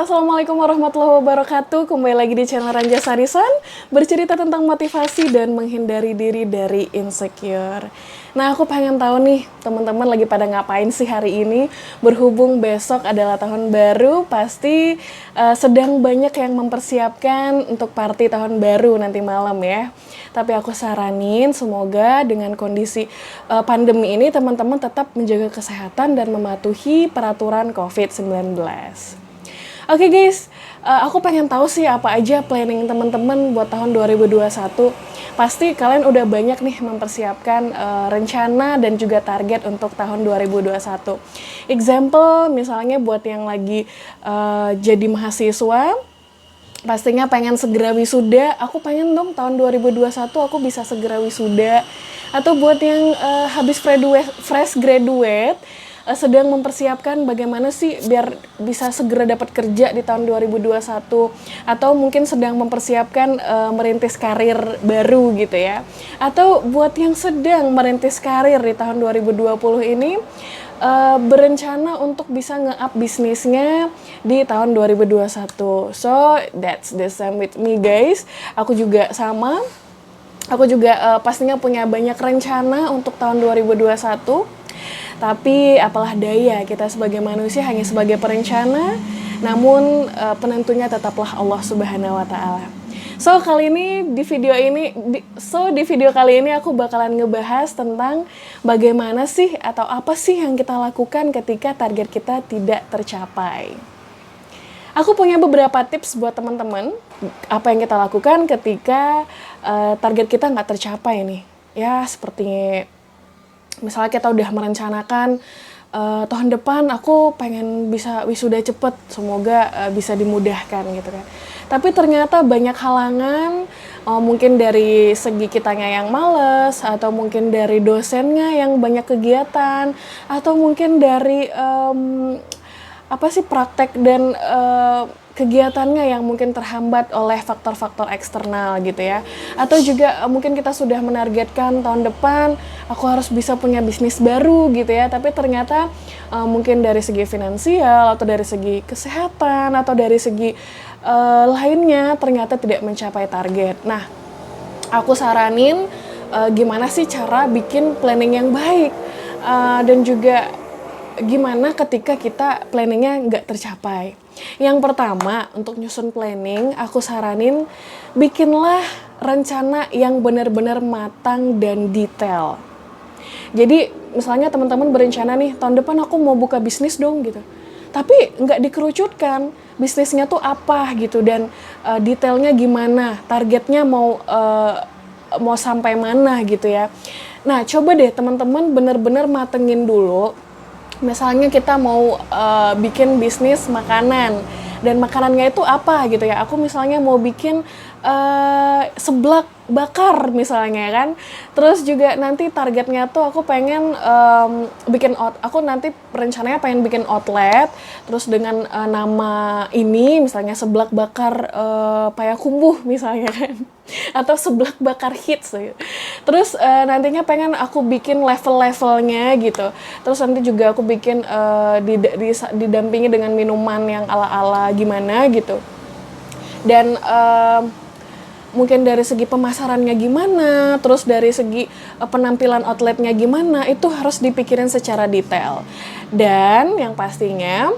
Assalamualaikum warahmatullahi wabarakatuh. Kembali lagi di channel Ranja Sarisan, bercerita tentang motivasi dan menghindari diri dari insecure. Nah, aku pengen tahu nih, teman-teman lagi pada ngapain sih hari ini? Berhubung besok adalah tahun baru, pasti sedang banyak yang mempersiapkan untuk party tahun baru nanti malam ya. Tapi aku saranin semoga dengan kondisi pandemi ini teman-teman tetap menjaga kesehatan dan mematuhi peraturan COVID-19. Oke guys, aku pengen tahu sih apa aja planning teman-teman buat tahun 2021. Pasti kalian udah banyak nih mempersiapkan rencana dan juga target untuk tahun 2021. Example misalnya buat yang lagi jadi mahasiswa, pastinya pengen segera wisuda. Aku pengen dong tahun 2021 aku bisa segera wisuda. Atau buat yang habis fresh graduate, sedang mempersiapkan bagaimana sih biar bisa segera dapat kerja di tahun 2021, atau mungkin sedang mempersiapkan merintis karir baru gitu ya, atau buat yang sedang merintis karir di tahun 2020 ini berencana untuk bisa nge-up bisnisnya di tahun 2021. So that's the same with me guys. Aku juga sama. Aku juga pastinya punya banyak rencana untuk tahun 2021. Tapi apalah daya, kita sebagai manusia hanya sebagai perencana, namun penentunya tetaplah Allah Subhanahu wa taala. So di video kali ini aku bakalan ngebahas tentang bagaimana sih atau apa sih yang kita lakukan ketika target kita tidak tercapai. Aku punya beberapa tips buat teman-teman apa yang kita lakukan ketika target kita nggak tercapai nih. Ya seperti misalnya kita udah merencanakan tahun depan aku pengen bisa wisuda cepet, semoga bisa dimudahkan gitu kan. Tapi ternyata banyak halangan, mungkin dari segi kitanya yang males, atau mungkin dari dosennya yang banyak kegiatan, atau mungkin dari praktek dan kegiatannya yang mungkin terhambat oleh faktor-faktor eksternal gitu ya. Atau juga mungkin kita sudah menargetkan tahun depan aku harus bisa punya bisnis baru gitu ya, tapi ternyata mungkin dari segi finansial atau dari segi kesehatan atau dari segi lainnya ternyata tidak mencapai target. Nah, aku saranin gimana sih cara bikin planning yang baik, dan juga gimana ketika kita planningnya nggak tercapai. Yang pertama, untuk nyusun planning, aku saranin bikinlah rencana yang benar-benar matang dan detail. Jadi misalnya teman-teman berencana nih, tahun depan aku mau buka bisnis dong gitu. Tapi nggak dikerucutkan, bisnisnya tuh apa gitu, dan detailnya gimana, targetnya mau sampai mana gitu ya. Nah, coba deh teman-teman benar-benar matengin dulu. Misalnya kita mau bikin bisnis makanan, dan makanannya itu apa gitu ya. Aku misalnya mau bikin seblak bakar misalnya kan. Terus juga nanti targetnya tuh aku pengen aku nanti rencananya pengen bikin outlet, terus dengan nama ini misalnya seblak bakar Payakumbuh misalnya kan. Atau seblak bakar hits gitu. Terus nantinya pengen aku bikin level-levelnya gitu. Terus nanti juga aku bikin didampingi dengan minuman yang ala-ala gimana gitu. Dan mungkin dari segi pemasarannya gimana, terus dari segi penampilan outletnya gimana, itu harus dipikirin secara detail. Dan yang pastinya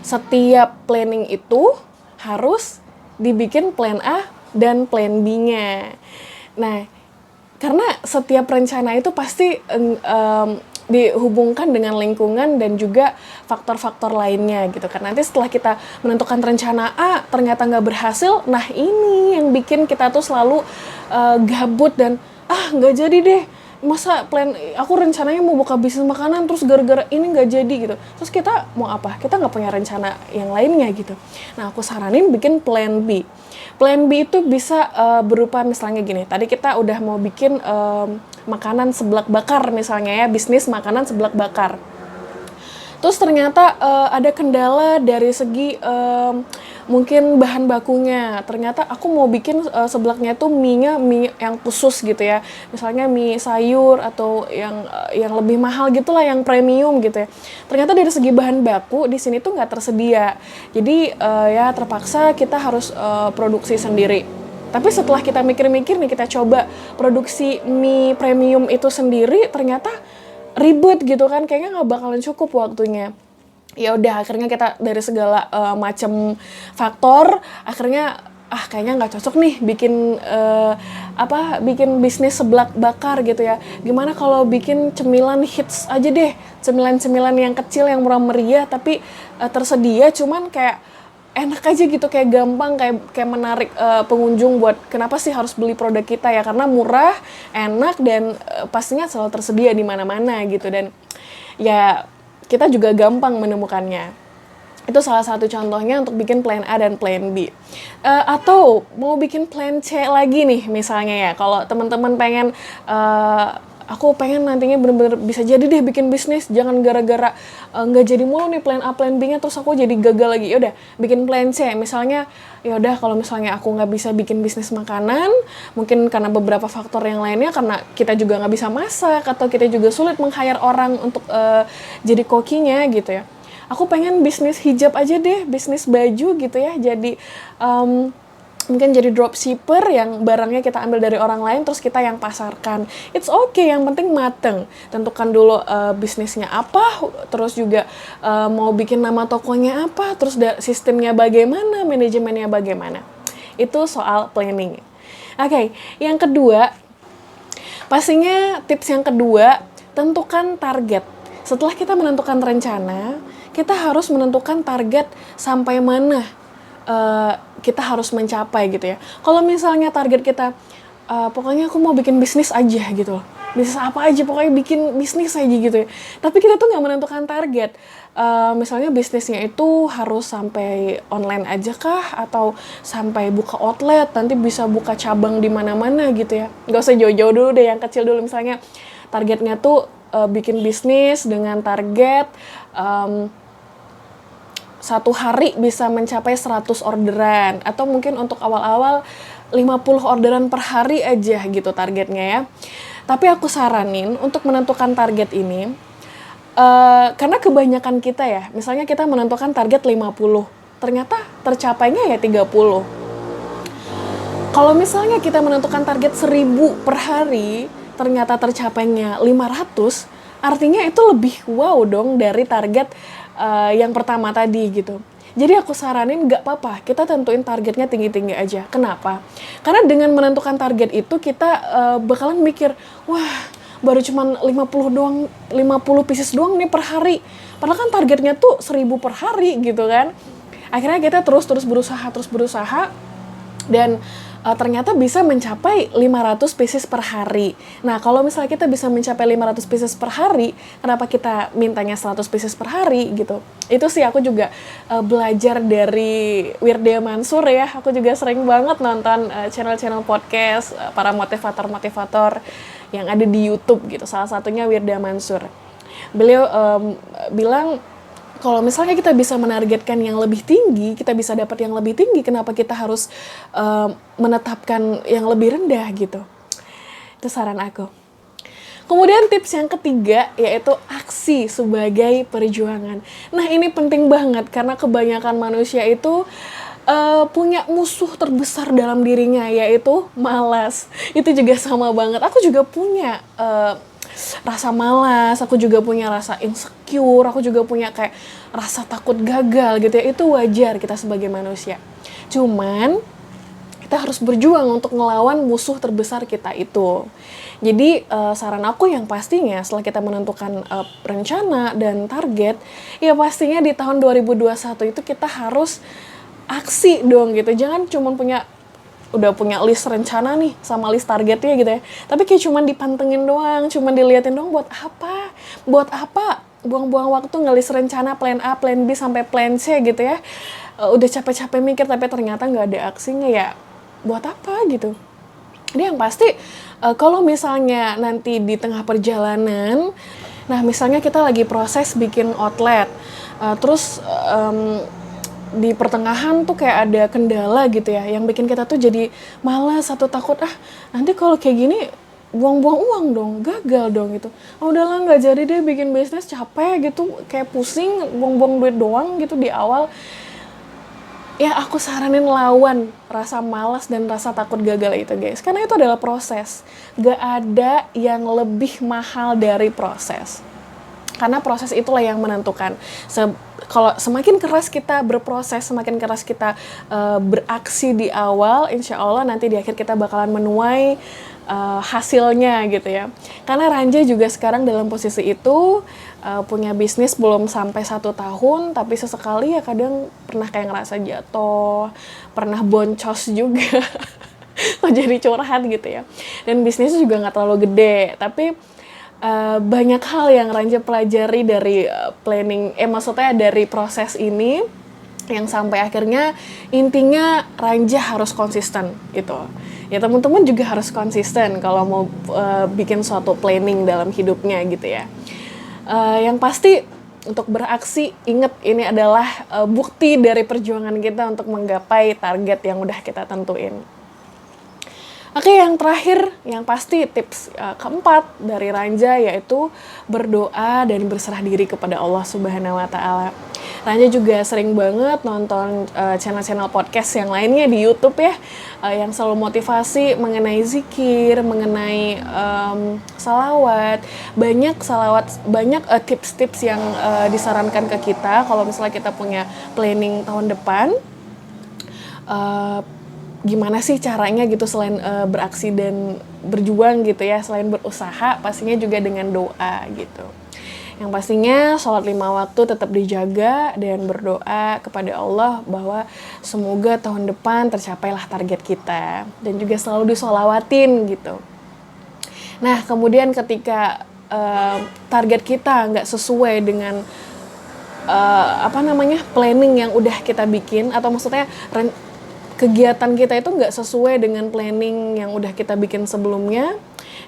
setiap planning itu harus dibikin plan A dan plan B-nya. Nah, karena setiap rencana itu pasti dihubungkan dengan lingkungan dan juga faktor-faktor lainnya gitu kan. Nanti setelah kita menentukan rencana A ternyata nggak berhasil, nah ini yang bikin kita tuh selalu gabut dan nggak jadi deh. Masa aku rencananya mau buka bisnis makanan terus gara-gara ini nggak jadi gitu. Terus kita mau apa? Kita nggak punya rencana yang lainnya gitu. Nah, aku saranin bikin plan B. Plan B itu bisa berupa misalnya gini. Tadi kita udah mau bikin makanan seblak bakar misalnya ya, bisnis makanan seblak bakar. Terus ternyata ada kendala dari segi mungkin bahan bakunya. Ternyata aku mau bikin seblaknya tuh mie yang khusus gitu ya. Misalnya mie sayur atau yang lebih mahal gitulah, yang premium gitu ya. Ternyata dari segi bahan baku di sini tuh nggak tersedia. Jadi ya terpaksa kita harus produksi sendiri. Tapi setelah kita mikir-mikir nih, kita coba produksi mie premium itu sendiri, ternyata ribet gitu kan, kayaknya nggak bakalan cukup waktunya. Ya udah, akhirnya kita dari segala macam faktor, akhirnya kayaknya nggak cocok nih bikin bisnis seblak bakar gitu ya. Gimana kalau bikin cemilan hits aja deh, cemilan-cemilan yang kecil yang murah meriah tapi tersedia, cuman kayak enak aja gitu, kayak gampang, kayak menarik pengunjung buat kenapa sih harus beli produk kita ya, karena murah, enak, dan pastinya selalu tersedia di mana-mana gitu, dan ya kita juga gampang menemukannya. Itu salah satu contohnya untuk bikin plan A dan plan B. Atau mau bikin plan C lagi nih misalnya ya, kalau teman-teman pengen aku pengen nantinya bener-bener bisa jadi deh bikin bisnis, jangan gara-gara nggak jadi mulu nih plan A plan B-nya terus aku jadi gagal lagi. Yaudah, bikin plan C. Misalnya yaudah, kalau misalnya aku nggak bisa bikin bisnis makanan, mungkin karena beberapa faktor yang lainnya, karena kita juga nggak bisa masak atau kita juga sulit meng-hire orang untuk jadi kokinya gitu ya. Aku pengen bisnis hijab aja deh, bisnis baju gitu ya. Jadi mungkin jadi dropshipper yang barangnya kita ambil dari orang lain terus kita yang pasarkan. It's okay, yang penting mateng. Tentukan dulu bisnisnya apa, terus juga mau bikin nama tokonya apa, terus sistemnya bagaimana, manajemennya bagaimana. Itu soal planning. Oke, yang kedua, pastinya tips yang kedua, tentukan target. Setelah kita menentukan rencana, kita harus menentukan target sampai mana kita harus mencapai gitu ya. Kalau misalnya target kita, pokoknya aku mau bikin bisnis aja gitu loh. Bisnis apa aja, pokoknya bikin bisnis aja gitu ya. Tapi kita tuh nggak menentukan target. Misalnya bisnisnya itu harus sampai online aja kah? Atau sampai buka outlet, nanti bisa buka cabang di mana-mana gitu ya. Nggak usah jauh-jauh dulu deh, yang kecil dulu. Misalnya targetnya tuh bikin bisnis dengan target satu hari bisa mencapai 100 orderan, atau mungkin untuk awal-awal 50 orderan per hari aja gitu targetnya ya. Tapi aku saranin untuk menentukan target ini, karena kebanyakan kita ya, misalnya kita menentukan target 50, ternyata tercapainya ya 30. Kalau misalnya kita menentukan target 1000 per hari, ternyata tercapainya 500, artinya itu lebih wow dong dari target yang pertama tadi gitu. Jadi aku saranin gak apa-apa, kita tentuin targetnya tinggi-tinggi aja. Kenapa? Karena dengan menentukan target itu kita bakalan mikir, wah baru cuman 50 pieces doang nih per hari. Padahal kan targetnya tuh 1000 per hari gitu kan. Akhirnya kita terus berusaha, dan ternyata bisa mencapai 500 pieces per hari. Nah, kalau misalnya kita bisa mencapai 500 pieces per hari, kenapa kita mintanya 100 pieces per hari gitu? Itu sih aku juga belajar dari Wirdia Mansur ya. Aku juga sering banget nonton channel-channel podcast para motivator-motivator yang ada di YouTube gitu. Salah satunya Wirdia Mansur. Beliau bilang, kalau misalnya kita bisa menargetkan yang lebih tinggi, kita bisa dapat yang lebih tinggi, kenapa kita harus menetapkan yang lebih rendah gitu. Itu saran aku. Kemudian tips yang ketiga, yaitu aksi sebagai perjuangan. Nah, ini penting banget karena kebanyakan manusia itu punya musuh terbesar dalam dirinya, yaitu malas. Itu juga sama banget. Aku juga punya rasa malas, aku juga punya rasa insecure, aku juga punya kayak rasa takut gagal gitu ya. Itu wajar kita sebagai manusia. Cuman kita harus berjuang untuk ngelawan musuh terbesar kita itu. Jadi saran aku yang pastinya setelah kita menentukan rencana dan target, ya pastinya di tahun 2021 itu kita harus aksi dong gitu. Jangan cuma udah punya list rencana nih sama list targetnya gitu ya, tapi kayak cuman dipantengin doang, cuman diliatin doang. Buat apa buang-buang waktu ngelis rencana plan A, plan B sampai plan C gitu ya. Udah capek-capek mikir tapi ternyata nggak ada aksinya, ya buat apa gitu. Jadi yang pasti kalau misalnya nanti di tengah perjalanan Nah, misalnya kita lagi proses bikin outlet, terus di pertengahan tuh kayak ada kendala gitu ya, yang bikin kita tuh jadi malas atau takut, nanti kalau kayak gini buang-buang uang dong, gagal dong gitu. Udahlah nggak jadi deh bikin bisnis, capek gitu, kayak pusing, buang-buang duit doang gitu di awal. Ya aku saranin lawan rasa malas dan rasa takut gagal itu guys, karena itu adalah proses. Gak ada yang lebih mahal dari proses. Karena proses itulah yang menentukan. Kalau semakin keras kita berproses, semakin keras kita beraksi di awal, insya Allah nanti di akhir kita bakalan menuai hasilnya gitu ya. Karena Ranja juga sekarang dalam posisi itu, punya bisnis belum sampai 1 tahun, tapi sesekali ya kadang pernah kayak ngerasa jatuh, pernah boncos juga. Kok jadi curhat gitu ya. Dan bisnisnya juga nggak terlalu gede, tapi banyak hal yang Ranja pelajari dari maksudnya dari proses ini, yang sampai akhirnya intinya Ranja harus konsisten gitu. Ya teman-teman juga harus konsisten kalau mau bikin suatu planning dalam hidupnya gitu ya. Yang pasti untuk beraksi, ingat ini adalah bukti dari perjuangan kita untuk menggapai target yang udah kita tentuin. Oke, yang terakhir, yang pasti tips keempat dari Ranja yaitu berdoa dan berserah diri kepada Allah Subhanahu wa Ta'ala. Ranja juga sering banget nonton channel-channel podcast yang lainnya di YouTube ya, yang selalu motivasi mengenai zikir, mengenai salawat, banyak tips-tips yang disarankan ke kita kalau misalnya kita punya planning tahun depan. Gimana sih caranya gitu selain beraksi dan berjuang gitu ya, selain berusaha pastinya juga dengan doa gitu. Yang pastinya sholat 5 waktu tetap dijaga dan berdoa kepada Allah bahwa semoga tahun depan tercapailah target kita, dan juga selalu disolawatin gitu. Nah kemudian ketika target kita nggak sesuai dengan planning yang udah kita bikin, atau maksudnya kegiatan kita itu nggak sesuai dengan planning yang udah kita bikin sebelumnya,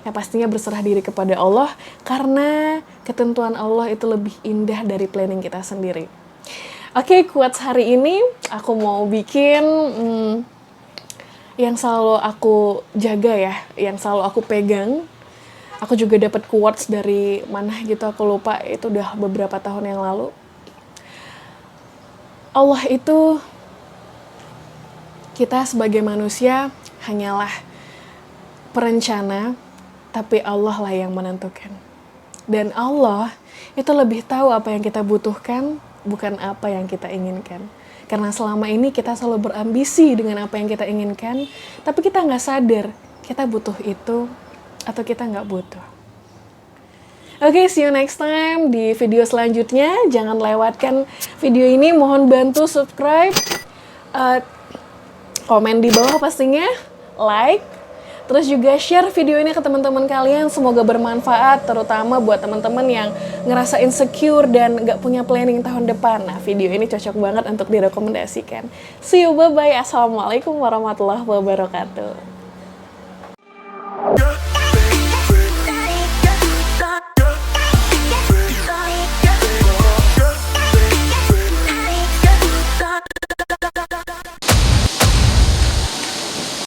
ya pastinya berserah diri kepada Allah, karena ketentuan Allah itu lebih indah dari planning kita sendiri. Oke, quotes hari ini aku mau bikin yang selalu aku jaga ya, yang selalu aku pegang. Aku juga dapat quotes dari mana gitu, aku lupa, itu udah beberapa tahun yang lalu. Allah itu, kita sebagai manusia hanyalah perencana, tapi Allah lah yang menentukan. Dan Allah itu lebih tahu apa yang kita butuhkan, bukan apa yang kita inginkan. Karena selama ini kita selalu berambisi dengan apa yang kita inginkan, tapi kita nggak sadar kita butuh itu atau kita nggak butuh. Oke, see you next time di video selanjutnya. Jangan lewatkan video ini, mohon bantu subscribe, komen di bawah pastinya, like, terus juga share video ini ke teman-teman kalian. Semoga bermanfaat, terutama buat teman-teman yang ngerasa insecure dan gak punya planning tahun depan. Nah, video ini cocok banget untuk direkomendasikan. See you, bye-bye. Assalamualaikum warahmatullahi wabarakatuh.